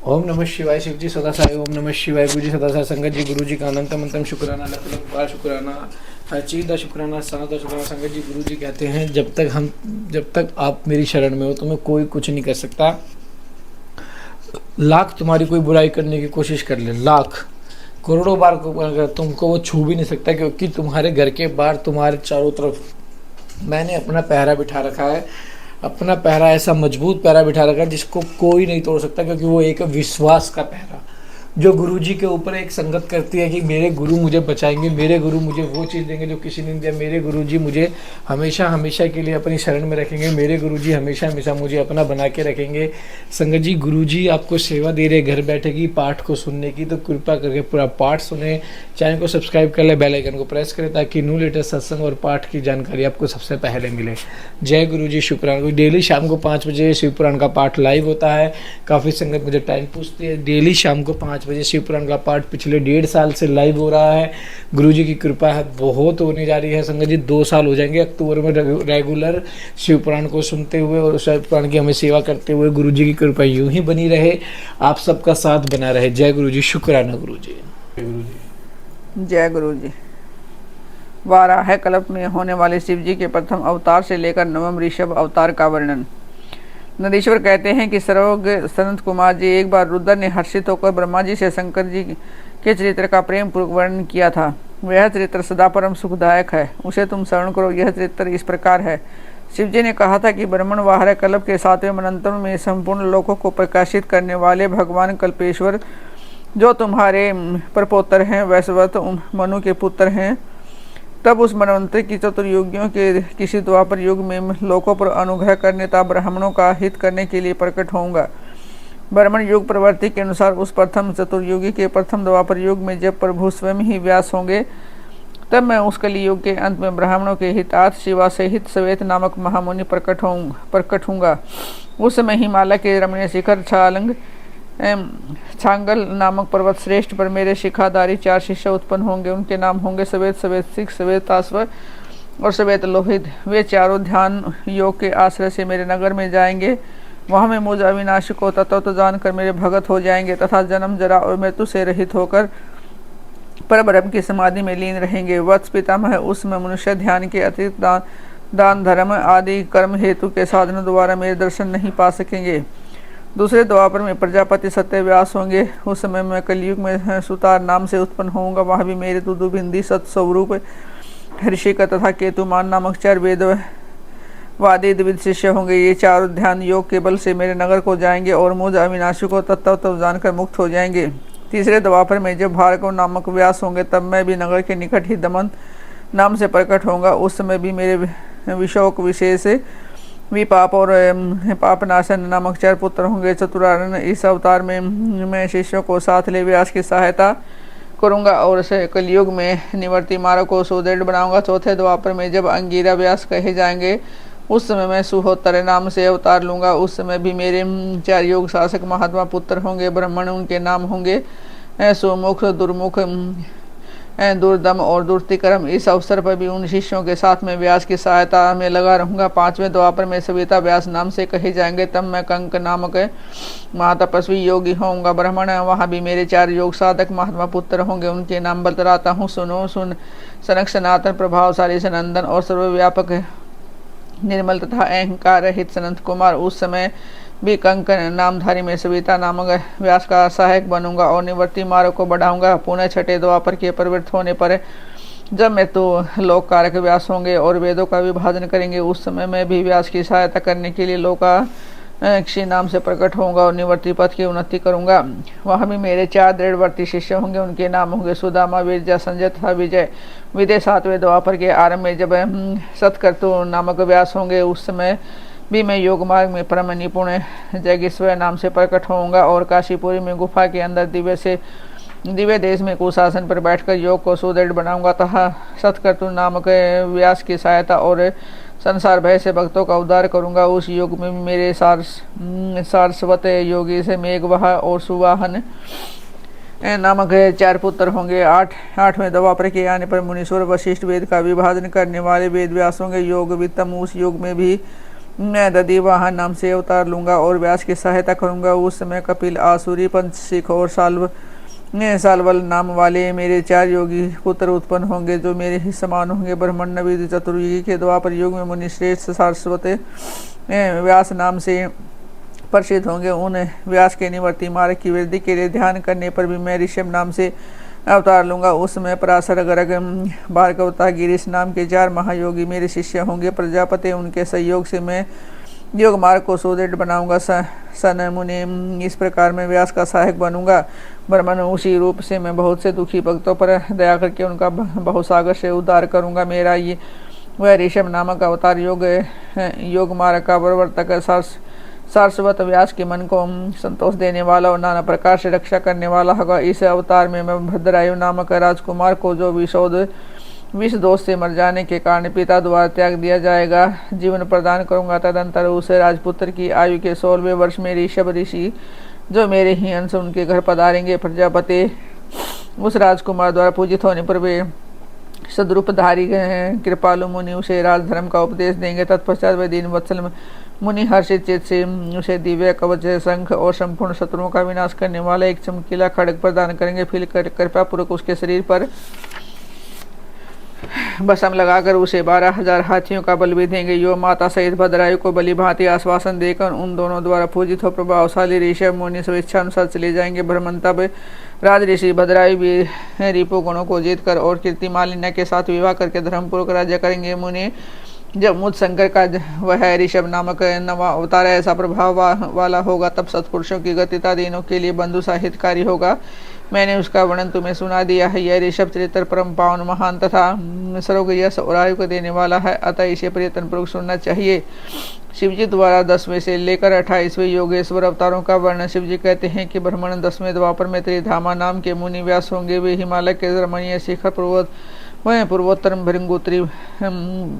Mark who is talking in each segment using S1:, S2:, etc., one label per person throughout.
S1: ओम नमः शिवाय। शिव जी सदा साई। ओम नमः शिवाय। गुरु जी सदा साई। संगत जी गुरु जी का अनंत मंतम शुक्राना, लख लख बार शुक्राना, हर चीज़ का शुक्राना, सारा का शुक्राना। संगत जी गुरु जी कहते हैं जब तक आप मेरी शरण में हो तुम्हें कोई कुछ नहीं कर सकता। लाख तुम्हारी कोई बुराई करने की कोशिश कर ले, लाख करोड़ों बार को अगर तुमको वो छू भी नहीं सकता, क्योंकि तुम्हारे घर के बाहर तुम्हारे चारों तरफ मैंने अपना पहरा बिठा रखा है। अपना पहरा ऐसा मजबूत पहरा बिठा रखा है जिसको कोई नहीं तोड़ सकता, क्योंकि वो एक विश्वास का पहरा जो गुरुजी के ऊपर एक संगत करती है कि मेरे गुरु मुझे बचाएंगे, मेरे गुरु मुझे वो चीज़ देंगे जो किसी ने नहीं दिया, मेरे गुरुजी मुझे हमेशा हमेशा के लिए अपनी शरण में रखेंगे, मेरे गुरुजी हमेशा हमेशा मुझे अपना बना के रखेंगे। संगत जी गुरुजी आपको सेवा दे रहे घर बैठे की पाठ को सुनने की, तो कृपा करके पूरा पाठ सुने। चैनल को सब्सक्राइब कर ले, बेल आइकन को प्रेस करें ताकि न्यू लेटेस्ट सत्संग और पाठ की जानकारी आपको सबसे पहले मिले। जय गुरु जी। शुक्राना। डेली शाम को 5 बजे शिव पुराण का पाठ लाइव होता है। काफ़ी संगत मुझे टाइम पूछती है। डेली शाम को 5 बजे शिव पुराण का पाठ पिछले 1.5 साल से लाइव हो रहा है। गुरुजी की कृपा है, बहुत होने जा रही है। संगत जी 2 साल हो जाएंगे अक्टूबर में रेगुलर शिव पुराण को सुनते हुए और शिव पुराण की हमें सेवा करते हुए। गुरुजी की कृपा यूं ही बनी रहे, आप सबका साथ बना रहे। जय गुरु जी। शुक्राना गुरु जी।
S2: जय गुरु जी। वाराह कल्प में होने वाले शिव जी के प्रथम अवतार से लेकर नवम ऋषभ अवतार का वर्णन। नंदीश्वर कहते हैं कि सर्वज्ञ सनत कुमार जी एक बार रुद्र ने हर्षित होकर ब्रह्मा जी से शंकर जी के चरित्र का प्रेम पूर्वक वर्णन किया था। वह चरित्र सदा परम सुखदायक है, उसे तुम श्रवण करो। यह चरित्र इस प्रकार है। शिव जी ने कहा था कि ब्रह्मण वाराह कल्प के 7वें मनंत्र में संपूर्ण लोकों को प्रकाशित करने वाले भगवान कल्पेश्वर जो तुम्हारे प्रपोत्र हैं, वैश्वत मनु के पुत्र हैं, तब उस मनवंतर की चतुर्युगियों के किसी द्वापर युग में लोकों पर अनुग्रह करने तथा ब्राह्मणों का हित करने के लिए प्रकट होऊंगा। ब्राह्मण युग प्रवृत्ति के अनुसार उस प्रथम चतुर्युगी के प्रथम द्वापर युग में जब प्रभु स्वयं ही व्यास होंगे, तब मैं उस कलियुग के अंत में ब्राह्मणों के हितार्थ शिवा सहित श्वेत नामक महामुनि प्रकट होऊंगा। उस समय हिमालय के रमणीय शिखर छांगल नामक पर्वत श्रेष्ठ पर मेरे शिखाधारी 4 शिष्य उत्पन्न होंगे। उनके नाम होंगे श्वेत, श्वेत सिख, श्वेत तास्वर और श्वेत लोहित। वे चारों ध्यान योग के आश्रय से मेरे नगर में जाएंगे। वहाँ में मुझ अविनाशी को तत्व जानकर मेरे भगत हो जाएंगे तथा जन्म जरा और मृत्यु से रहित होकर परब्रह्म की समाधि में लीन रहेंगे। वत्स पितामह उस समय मनुष्य ध्यान के अतिरिक्त दान धर्म आदि कर्म हेतु के साधनों द्वारा मेरे दर्शन नहीं पा सकेंगे। दूसरे द्वापर में प्रजापति सत्यव्यास होंगे। उस समय मैं कलयुग में सुतार नाम से उत्पन्न होऊंगा। वहाँ भी मेरे दुदुभिंदी सत्स्वरूप ऋषिका तथा केतुमान नामक 4 वेदवादी द्विविध शिष्य होंगे। ये चारों ध्यान योग के बल से मेरे नगर को जाएंगे और मुझ अविनाशी को तत्व जानकर मुक्त हो जाएंगे। तीसरे द्वापर में जब भार्गव नामक व्यास होंगे, तब मैं भी नगर के निकट ही दमन नाम से प्रकट होऊंगा। उस समय भी मेरे विशोक विशेष विपाप और पापनाशन नामक 4 पुत्र होंगे। चतुरानन इस अवतार में मैं शिष्यों को साथ ले व्यास की सहायता करूंगा और उसे कलयुग में निवर्ती मार्ग को सुदृढ़ बनाऊंगा। चौथे द्वापर में जब अंगीरा व्यास कहे जाएंगे, उस समय मैं सुहोत्तर नाम से अवतार लूंगा। उस समय भी मेरे 4 योग शासक महात्मा पुत्र होंगे। ब्राह्मण उनके नाम होंगे सुमुख, दुर्मुख, दुर्दम और दुर्तिक्रम। इस अवसर पर भी उन शिष्यों के साथ में व्यास की सहायता में लगा रहूंगा। 5वें द्वापर में सविता व्यास नाम से कहे जाएंगे। तब मैं कंक नामक महातपस्वी योगी होऊंगा। ब्राह्मण वहाँ भी मेरे 4 योग साधक महात्मा पुत्र होंगे। उनके नाम बतलाता हूँ, सुनो। सनक, सनातन, प्रभावशाली, सनंदन और सर्वव्यापक, निर्मल तथा अहंकार रहित सनंत कुमार। उस समय भी कंक नामधारी में सविता नामक व्यास का सहायक बनूंगा और निवर्ती मार्ग को बढ़ाऊंगा। पुनः 6ठे द्वापर के प्रवृत्त होने पर जब मैं तो लोक कारक व्यास होंगे और वेदों का विभाजन करेंगे, उस समय मैं भी व्यास की सहायता करने के लिए लोकाक्षी नाम से प्रकट होऊंगा और निवर्ती पथ की उन्नति करूंगा। वहाँ भी मेरे 4 दृढ़वर्ती शिष्य होंगे। उनके नाम होंगे सुदामा, वीरजा, संजय तथा विजय। विजय 7वें द्वापर के आरंभ में जब सतकर्तु नामक व्यास होंगे, उस समय भी मैं योग मार्ग में परम निपुण जगीश्वर नाम से प्रकट होऊंगा और काशीपुरी में गुफा के अंदर दिव्य देश में कुशासन पर बैठकर योग को सुदृढ़ बनाऊंगा तथा सतकर्तु नामक व्यास की सहायता और संसार भय से भक्तों का उद्धार करूंगा। उस युग में मेरे सारस्वत योगी से मेघवाह और सुवाहन नामक 4 पुत्र होंगे। 8वें द्वापर के आने पर मुनीश्वर वशिष्ठ वेद का विभाजन करने वाले वेद व्यास होंगे। योग वित्तम उस युग में भी मैं दधिवाहन नाम से अवतार लूंगा और व्यास की सहायता करूंगा। उस समय कपिल, आसुरी, पंचशिख और साल्वल नाम वाले मेरे 4 योगी पुत्र उत्पन्न होंगे जो मेरे ही समान होंगे। ब्रह्मण्य विधि चतुर्युगी के द्वापर युग में मुनि श्रेष्ठ सारस्वत व्यास नाम से प्रसिद्ध होंगे। उन व्यास के निवर्ती मार्ग की वृद्धि के लिए ध्यान करने पर भी मैं ऋषभ नाम से अवतार लूंगा। उस समय पराशर, गर्ग, भार्गवता, गिरीश नाम के 4 महायोगी मेरे शिष्य होंगे। प्रजापति उनके सहयोग से मैं योग मार्ग को सुदृढ़ बनाऊंगा। सन मुनि, इस प्रकार मैं व्यास का सहायक बनूंगा। ब्रह्मन, उसी रूप से मैं बहुत से दुखी भक्तों पर दया करके उनका बहुसागर से उद्धार करूंगा। मेरा ये वह ऋषभ नामक अवतार योग मार्ग का प्रवर्तक सारस्वत व्यास के मन को संतोष देने वाला और नाना प्रकार से रक्षा करने वाला होगा। इस अवतार में मैं भद्रायु नामक राजकुमार को, जो विष दोष से मर जाने के कारण पिता द्वारा त्याग दिया जाएगा, जीवन प्रदान करूंगा। तदंतर उसे राजपुत्र की आयु के 16वें वर्ष में ऋषभ ऋषि, जो मेरे ही अंश उनके घर पधारेंगे। प्रजापति उस राजकुमार द्वारा पूजित होने पर वे सद्रूपधारी कृपालु मुनि उसे राजधर्म का उपदेश देंगे। तत्पश्चात वे दीन वत्सल मुनि हर्षित चित्त से उसे दिव्य कवच, शंख और संपूर्ण शत्रुओं का विनाश करने वाला एक चमकीला खड्ग प्रदान करेंगे। फिर कृपा पूर्वक उसके शरीर पर बसम लगाकर उसे 12,000 हाथियों का बल भी देंगे। यो माता सहित भद्रायु को बलि भांति आश्वासन देकर उन दोनों द्वारा पूजित हो प्रभावशाली ऋषभ मुनि स्वेच्छानुसार चले जाएंगे। ब्रह्मन तब राज ऋषि भद्रायु भी रिपु गुणों को जीतकर और कीर्ति मालिन्य के साथ विवाह करके धर्मपूर्वक राज्य करेंगे। मुनि, जब मुझ शंकर का वह ऋषभ नामक नवा अवतार ऐसा प्रभाव वाला होगा, तब सत्पुरुषों की गतिता दिनों के लिए बंधु साहित्यकारी होगा। मैंने उसका वर्णन तुम्हें सुना दिया है। यह ऋषभ चरित्र परम पावन, महान तथा सर्व यश और आयु को देने वाला है, अतः इसे प्रयत्नपूर्वक सुनना चाहिए। शिवजी द्वारा 10वें से लेकर 28वें योगेश्वर अवतारों का वर्णन। शिवजी कहते हैं कि ब्रह्मण 10वें द्वापर में त्रिधामा नाम के मुनि व्यास होंगे। वे हिमालय के रमणीय शिखर पूर्वोत्तर भृंगोत्री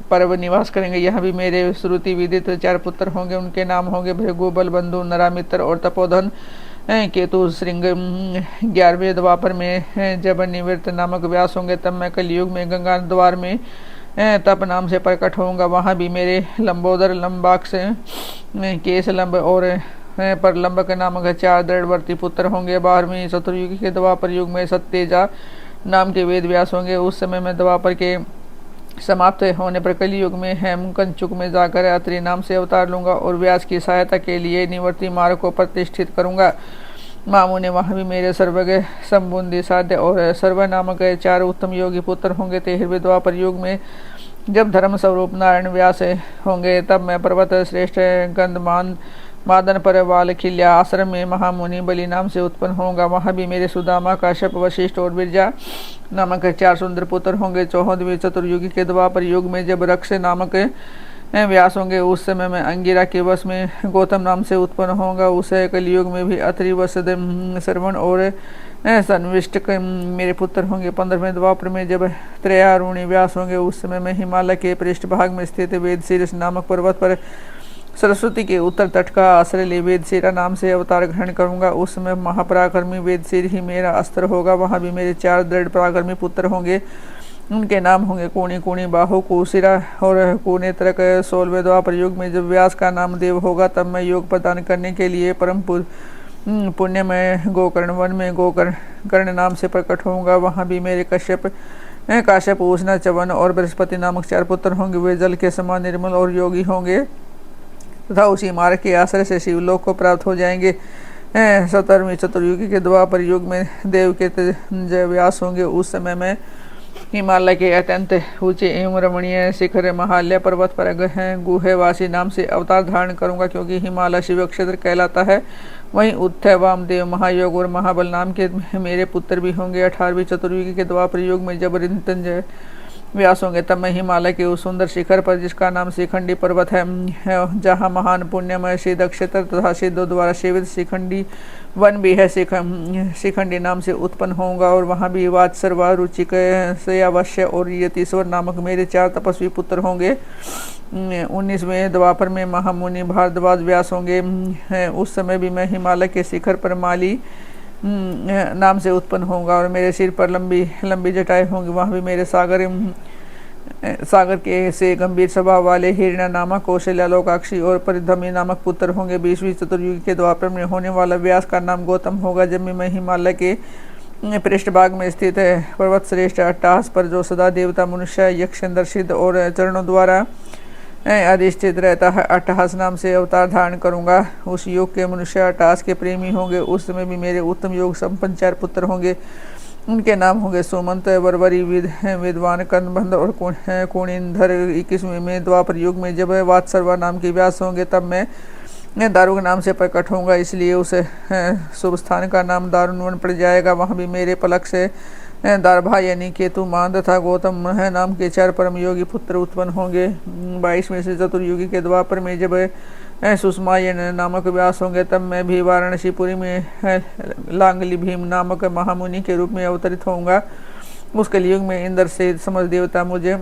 S2: पर्व निवास करेंगे। यहाँ भी मेरे श्रुति विदित 4 पुत्र होंगे। उनके नाम होंगे भृगु, बलबंधु, नरामित्र और तपोधन। केतु श्रृंग 11वें द्वापर में जब निवृत्त नामक व्यास होंगे। तब मैं कलयुग में गंगा द्वार में तप नाम से प्रकट होऊंगा। वहाँ भी मेरे लंबोदर, लंबाक्ष, केश लंब और परलंबक नामक 4 दृढ़वर्ती पुत्र होंगे। 12वीं चतुर्युगी के द्वापर युग में सत्यजा नाम के वेद व्यास होंगे। उस समय में द्वापर के समाप्त होने पर कलयुग में हेमकंचुक में जाकर अत्रि नाम से अवतार लूंगा और व्यास की सहायता के लिए निवर्ती मार्ग को प्रतिष्ठित करूंगा। मामू ने वहाँ भी मेरे सर्वज्ञ, संबुद्धि, साध्य और सर्व नामक 4 उत्तम योगी पुत्र होंगे। 13वें द्वापर युग में जब धर्म स्वरूप नारायण व्यास होंगे, तब मैं पर्वत श्रेष्ठ गंधमान मादन पर वालखिल्या आश्रम में महामुनि बलि नाम से उत्पन्न होगा। वहाँ भी मेरे सुदामा, काश्यप, वशिष्ठ और बिरजा नामक 4 सुंदर पुत्र होंगे। 14वीं चतुर्युगी के द्वापर युग में जब रक्ष नामक व्यास होंगे, उस समय मैं अंगिरा के वश में गौतम नाम से उत्पन्न होगा। उसे कलयुग में भी अत्रि, वसद, श्रवण और संविष्ट मेरे पुत्र होंगे। 15वें द्वापर में जब त्रयारुणी व्यास होंगे, उस समय मैं हिमालय के पृष्ठभाग में स्थित वेदशीर नामक पर्वत पर सरस्वती के उत्तर तट का आश्रय ले वेदशीरा नाम से अवतार ग्रहण करूंगा। उस समय महापराक्रमी वेदशीर ही मेरा अस्त्र होगा। वहाँ भी मेरे 4 दृढ़ पराक्रमी पुत्र होंगे। उनके नाम होंगे कुणी, कुणी बाहु, कुशिरा और कुनेत्रक। 16वें द्वापर युग में जब व्यास का नाम देव होगा, तब मैं योग प्रदान करने के लिए परम पुण्य में गोकर्ण वन में गोकर्ण नाम से प्रकट होऊंगा। वहाँ भी मेरे काश्यप, उष्णा, चवन और बृहस्पति नामक 4 पुत्र होंगे। वे जल के समान निर्मल और योगी होंगे तथा उसी मार्ग के आश्रय से शिवलोक को प्राप्त हो जाएंगे। 17वीं चतुर्युगी के द्वापर युग में देव के जय व्यास होंगे। उस समय में हिमालय के अत्यंत ऊंचे एवं रमणीय शिखर महालय पर्वत पर गुहेवासी नाम से अवतार धारण करूंगा, क्योंकि हिमालय शिव क्षेत्र कहलाता है। वहीं उत्थय, वामदेव, महायोग और महाबल नाम के मेरे पुत्र भी होंगे। 18वीं चतुर्युगी के द्वापर युग में जब ऋतंजय व्यास होंगे, तब मैं हिमालय के उस सुंदर शिखर पर, जिसका नाम शिखंडी पर्वत है, जहाँ महान पुण्यमय सिद्ध क्षेत्र तथा सिद्धों द्वारा सेवित शिखंडी वन भी है, शिखंडी नाम से उत्पन्न होऊंगा। और वहाँ भी वात्सर्वा, रुचिक, सयावश्य और यतीश्वर नामक मेरे 4 तपस्वी पुत्र होंगे। 19वें द्वापर में महामुनि भारद्वाज व्यास होंगे। उस समय भी मैं हिमालय के शिखर पर माली नाम से उत्पन्न होऊंगा और मेरे सिर पर लंबी लंबी जटाएं होंगी। वहाँ भी मेरे सागर सागर के से गंभीर स्वभाव वाले हिरण्य नामक कौशल्या लोकाक्षी और परिधमी नामक पुत्र होंगे। 20वीं चतुर्युगी के द्वापर में होने वाला व्यास का नाम गौतम होगा। जब मैं हिमालय के पृष्ठभाग में स्थित है पर्वत श्रेष्ठ अट्टास पर जो सदा देवता मनुष्य यक्ष सिद्ध और चरणों द्वारा अधिष्ठित रहता है अट्टहास नाम से अवतार धारण करूंगा। उस युग के मनुष्य अट्टहास के प्रेमी होंगे। उस समय भी मेरे उत्तम योग संपन्न 4 पुत्र होंगे। उनके नाम होंगे सुमंत, बरबरी, विद्वान, कंदबंध और कोणिंधर। 21वें में द्वापर युग में जब वात्सर्वा नाम के व्यास होंगे तब मैं दारुक नाम से प्रकट होऊंगा, इसलिए उस शुभ स्थान का नाम दारुणवन पड़ जाएगा। वहाँ भी मेरे पलक से दारभा यानी केतु, मान तथा गौतम नाम के 4 परम योगी पुत्र उत्पन्न होंगे। 22वें से चतुर्युगी के द्वापर में जब सुषमायन नामक व्यास होंगे तब मैं भी वाराणसीपुरी में लांगली भीम नामक महामुनि के रूप में अवतरित होऊंगा। उस कलयुग में इंद्र से समस्त देवता मुझे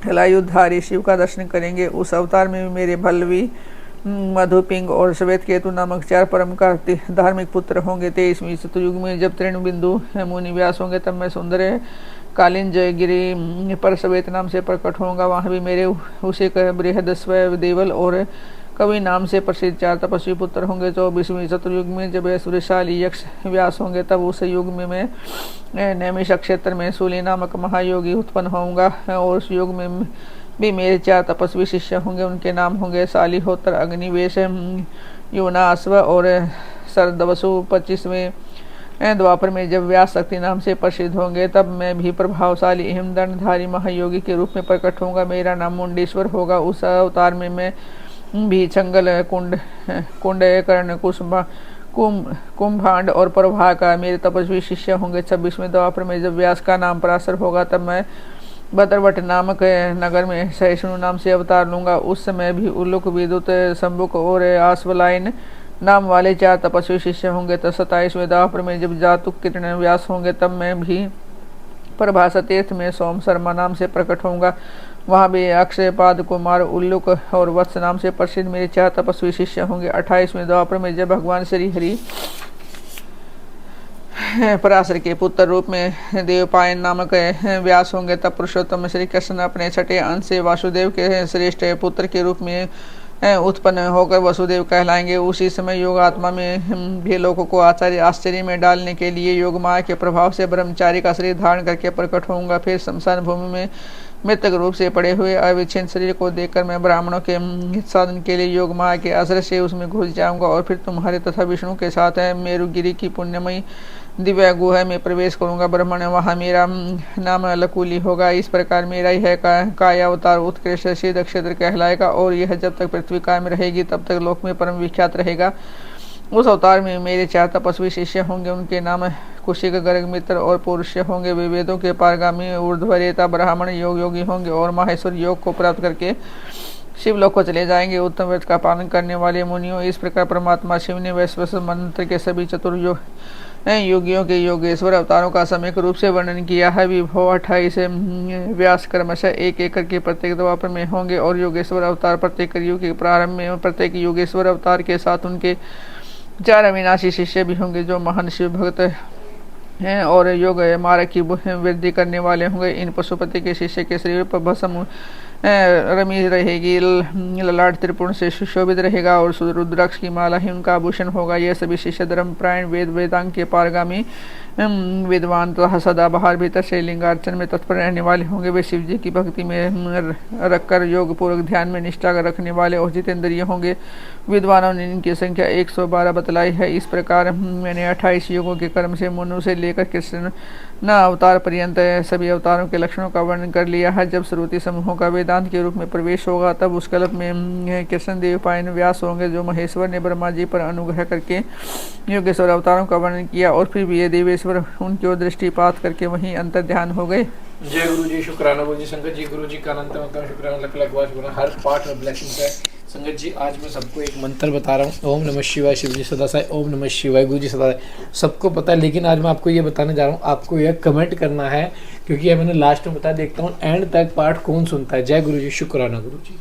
S2: हलायुधारी शिव का दर्शन करेंगे। उस अवतार में मेरे भल्लवी, मधुपिंग और श्वेत केतु नामक 4 परम का धार्मिक पुत्र होंगे। 23वीं चतुर्युग में जब तृणबिंदु मुनि व्यास होंगे तब मैं सुंदर कालीन जयगिरी पर श्वेत नाम से प्रकट होऊंगा। वहाँ भी मेरे उसे बृहदस्व, देवल और कवि नाम से प्रसिद्ध 4 तपस्वी पुत्र होंगे। 24वीं चतुर्युग में जब सुरशाली यक्ष व्यास होंगे तब उस युग में मैं नैमिष क्षेत्र में सूली नामक महायोगी उत्पन्न होऊंगा। और उस युग में भी मेरे 4 तपस्वी शिष्य होंगे। उनके नाम होंगे शालिहोत्र, अग्निवेश, योनाश्व और सरदवसु। 25वें द्वापर में जब व्यास शक्ति नाम से प्रसिद्ध होंगे तब मैं भी प्रभावशाली हिमदंडधारी महायोगी के रूप में प्रकट होऊंगा। मेरा नाम मुंडेश्वर होगा। उस अवतार में मैं भी छंगल, कुंड, कर्ण, कुंभांड और प्रभा का मेरे तपस्वी शिष्य होंगे। 26वें द्वापर में जब व्यास का नाम पराशर होगा तब मैं बदरवट नामक नगर में सहिष्णु नाम से अवतार लूंगा। उस समय भी उल्लुक, विद्युत, संबुक और आश्वलायन नाम वाले 4 तपस्वी शिष्य होंगे। तो 27वें द्वापर में जब जातुक किरण व्यास होंगे तब मैं भी प्रभास तीर्थ में सोम शर्मा नाम से प्रकट होऊंगा। वहाँ भी अक्षय, पाद, कुमार, उल्लुक और वत्स नाम से प्रसिद्ध मेरे 4 तपस्वी शिष्य होंगे। 28वें द्वापर में जब भगवान श्री हरि पराशर के पुत्र रूप में देवपायन नामक व्यास होंगे तब पुरुषोत्तम श्री कृष्ण अपने 6ठे अंश से वासुदेव के श्रेष्ठ पुत्र के रूप में उत्पन्न होकर वसुदेव कहलाएंगे। उसी समय योग आत्मा में भी लोगों को आश्चर्य में डालने के लिए योग माया के प्रभाव से ब्रह्मचारी का शरीर धारण करके प्रकट होऊंगा। फिर शमशान भूमि में मृतक रूप से पड़े हुए अविच्छिन्न शरीर को देखकर मैं ब्राह्मणों के हित साधन के लिए योग माया के आश्रय से उसमें घुस जाऊंगा और फिर तुम्हारे तथा विष्णु के साथ मेरुगिरी की पुण्यमयी दिव्य गुहा में प्रवेश करूंगा। ब्राह्मण वहाँ मेरा नाम लकुली होगा। इस प्रकार मेरा यह काया अवतार उत्कृष्ट सिद्ध क्षेत्र कहलाएगा और यह जब तक पृथ्वी कायम रहेगी तब तक लोक में परम विख्यात रहेगा। उस अवतार में मेरे 4 तपस्वी शिष्य होंगे। उनके नाम कुशिक, गर्ग, मित्र और पुरुष होंगे। वे वेदों के पारगामी, ऊर्ध्वरेता, ब्राह्मण योगी होंगे और माहेश्वर योग को प्राप्त करके शिवलोक को चले जाएंगे। उत्तम व्रत का पालन करने वाले मुनियों, इस प्रकार परमात्मा शिव ने वैश्वस मंत्र के सभी योगियों के योगेश्वर अवतारों का सम्यक रूप से वर्णन किया है। विभव 28 व्यास क्रमशः एक करके प्रत्येक द्वापर में होंगे और योगेश्वर अवतार प्रत्येक युग के प्रारंभ में प्रत्येक योगेश्वर अवतार के साथ उनके 4 अविनाशी शिष्य भी होंगे जो महान शिव भक्त हैं और योग मार्ग की वृद्धि करने वाले होंगे। इन पशुपति के शिष्य के शरीर पर भस्म रमी रहेगी, ललाट त्रिपुण से सुशोभित रहेगा और रुद्राक्ष की माला ही उनका आभूषण होगा। यह सभी शिष्य धर्मप्रायण, वेदांग के पारगामी विद्वान तथा सदाबहार भीतर से लिंगार्चन में तत्पर रहने वाले होंगे। वे शिव जी की भक्ति में रखकर योग पूर्वक ध्यान में निष्ठा रखने वाले और जितेंद्रिय होंगे। विद्वानों ने इनकी संख्या 112 बतलाई है। इस प्रकार मैंने 28 युगों के कर्म से मनु से लेकर कृष्ण न अवतार पर्यंत सभी अवतारों के लक्षणों का वर्णन कर लिया है। जब श्रुति समूहों का वेदांत के रूप में प्रवेश होगा तब उस कल्प में कृष्ण देव पायन व्यास होंगे जो महेश्वर ने ब्रह्मा जी पर अनुग्रह करके योगेश्वर अवतारों का वर्णन किया और फिर भी ये देवेश्वर उनकी ओर दृष्टिपात करके वहीं अंतर ध्यान हो गए।
S1: जय गुरु जी, शुक्राना गुरु जी, संगत जी, गुरु जी का अनंत अनंत शुक्राना, लख लख वार शुक्राना। हर पाठ में ब्लेसिंग्स है। संगत जी, आज मैं सबको एक मंत्र बता रहा हूँ। ओम नमः शिवाय, शिव जी सदा साई। ओम नमः शिवाय, गुरु जी सदा साई। सबको पता है, लेकिन आज मैं आपको ये बताने जा रहा हूँ। आपको यह कमेंट करना है क्योंकि ये मैंने लास्ट में बता, देखता हूँ एंड तक पाठ कौन सुनता है। जय गुरु जी, शुक्राना गुरु जी।